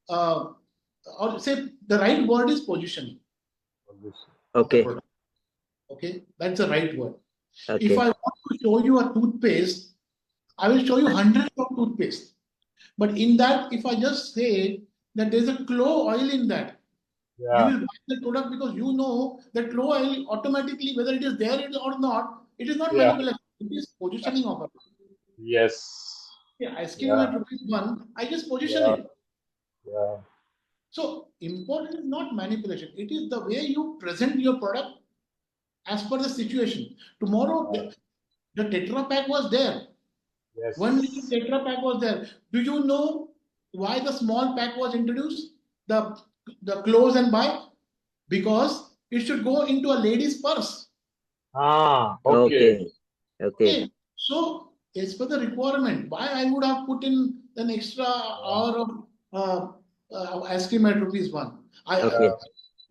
or say the right word is positioning. Okay. Okay, that's the right word. Okay. If I want to show you a toothpaste, I will show you hundreds of toothpaste. But in that, if I just say that there's a clove oil in that, you will buy the product because you know that clove oil automatically, whether it is there or not, it is not manipulation. It is positioning of a product. Yes. Yeah, ice cream at ₹1, I just position it. Yeah. So important is not manipulation. It is the way you present your product as per the situation. Tomorrow, the Tetra Pak was there. Yes. 1 liter Tetra Pak was there. Do you know why the small pack was introduced? The close and buy? Because it should go into a lady's purse. Okay. Okay. So as per the requirement, why I would have put in an extra hour of ice cream at rupees 1? I Okay.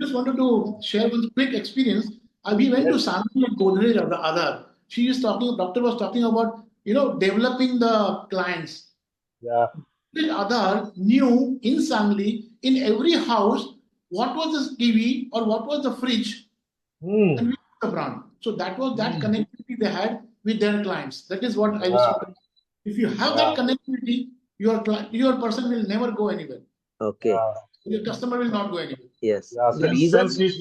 just wanted to share one quick experience. We went to Yes. Santi and Godrej or the other. Doctor was talking about, developing the clients. Yeah. This other knew in Sangli, in every house, what was the TV or what was the fridge and Hmm. which was the brand. So that was that Hmm. connectivity they had with their clients. That is what I was. Yeah. If you have Yeah. that connectivity, your person will never go anywhere. Okay. Yeah. Your customer will not go anywhere. Yes. Yeah. The Since reason, you,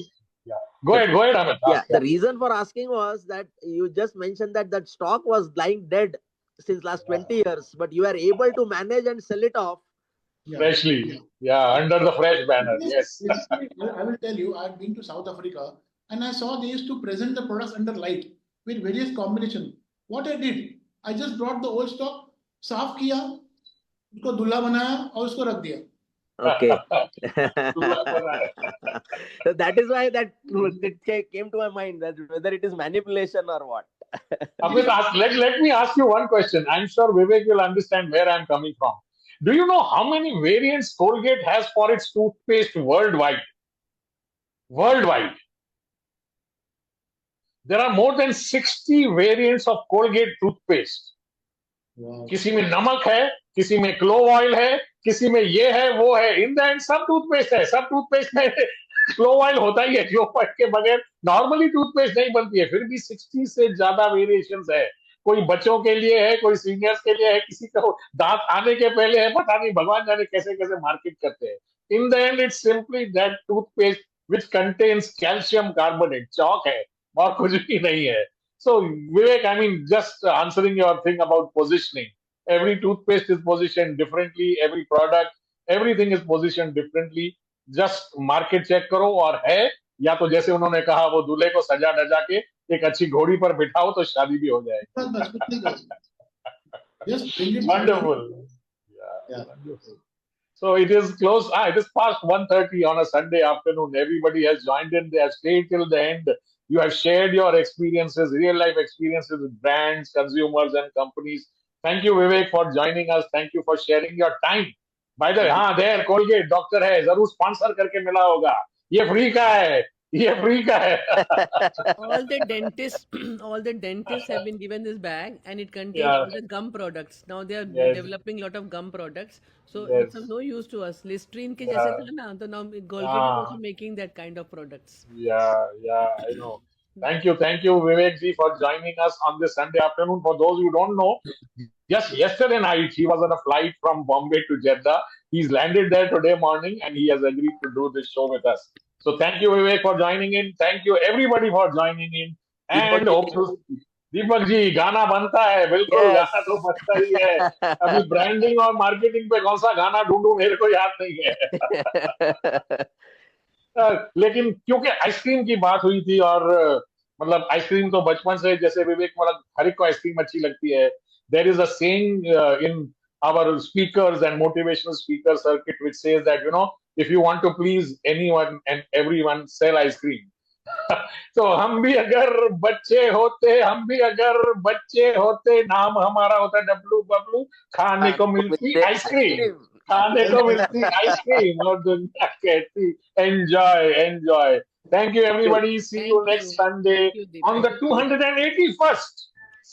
yeah. Go ahead, Amit. yeah, Ask. the reason for asking was that you just mentioned that that stock was lying dead since last 20 years, but you are able to manage and sell it off. Yeah. Freshly. Yeah. Under the fresh banner. Yes. Basically, I will tell you, I've been to South Africa and I saw they used to present the products under light with various combination. What I did, I just brought the old stock, साफ किया, उसको दूल्हा बनाया और उसको रख दिया. Okay. Tula banaya. So that is why that it came to my mind that whether it is manipulation or what. Amit, let me ask you one question. I'm sure Vivek will understand where I'm coming from. Do you know how many variants Colgate has for its toothpaste worldwide? Worldwide. There are more than 60 variants of Colgate toothpaste. Wow. किसी में नमक है, किसी में clove oil है, किसी में ये है वो है. इन द एंड सब टूथपेस्ट है. सब टूथपेस्ट में क्लोव ऑयल होता ही है. क्लोव ऑयल के बगैर नॉर्मली टूथपेस्ट नहीं बनती है. फिर भी 60 से ज्यादा वेरिएशंस है. कोई बच्चों के लिए है, कोई सीनियर्स के लिए है, किसी को दांत आने के पहले है. पता नहीं भगवान जाने कैसे कैसे मार्केट करते हैं. In the end it's simply that toothpaste which contains calcium carbonate. Chalk है और कुछ भी नहीं है. So, Vivek, I mean, just answering your thing about positioning. Every toothpaste is positioned differently. Every product, everything is positioned differently. Just market check करो और है या तो जैसे उन्होंने कहा वो दूल्हे को सजा डजा के एक अच्छी घोड़ी पर बिठाओ तो शादी भी हो जाएगी. बस कुछ नहीं कर सकते. Just bring it. Wonderful. Yeah, Yeah. wonderful. So it is close. It is past 1:30 on a Sunday afternoon. Everybody has joined in. They have stayed till the end. You have shared your experiences, real life experiences with brands, consumers, and companies. Thank you, Vivek, for joining us. Thank you for sharing your time. By the way, हाँ, there Colgate doctor है, जरूर sponsor करके मिला होगा. ये free का है. ये फ्री का है. All the dentists, all the dentists have been given this bag, and it contains Yeah. all the gum products. Now they are Yes. developing a lot of gum products, so Yes. it's of no use to us. Listerine के Yeah. जैसे था ना, तो now Colgate is also हाँ. making that kind of products. Yeah, I know. Thank you, Vivek ji, for joining us on this Sunday afternoon. For those who don't know, just yesterday night he was on a flight from Bombay to Jeddah. He's landed there today morning, and he has agreed to do this show with us. So thank you, Vivek, for joining in. Thank you, everybody, for joining in. And hope to Deepak ji गाना बनता है. बिल्कुल Yes. गाना तो बनता ही है. अभी branding और मार्केटिंग पे कौन सा गाना ढूंढूं मेरे को याद नहीं है. लेकिन क्योंकि आइसक्रीम की बात हुई थी और मतलब आइसक्रीम तो बचपन से जैसे विवेक मतलब हर एक को आइसक्रीम अच्छी लगती है. There is a saying in our speakers and motivational speaker circuit which says that if you want to please anyone and everyone sell ice cream. तो हम भी अगर बच्चे होते नाम हमारा होता डब्लू बबलू. खाने को मिलती आइसक्रीम. खाने को मिलती आइसक्रीम और दुनिया कहती enjoy. Thank you, everybody. See you next Sunday on the 281st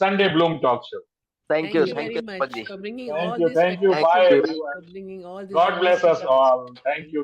Sunday Bloom Talk Show. Thank you. Thank you Thank very you, much Deepak ji. for bringing Thank all you. this. Thank you. Thank Bye, you. everyone. For bringing all this. God bless us all. Thank you.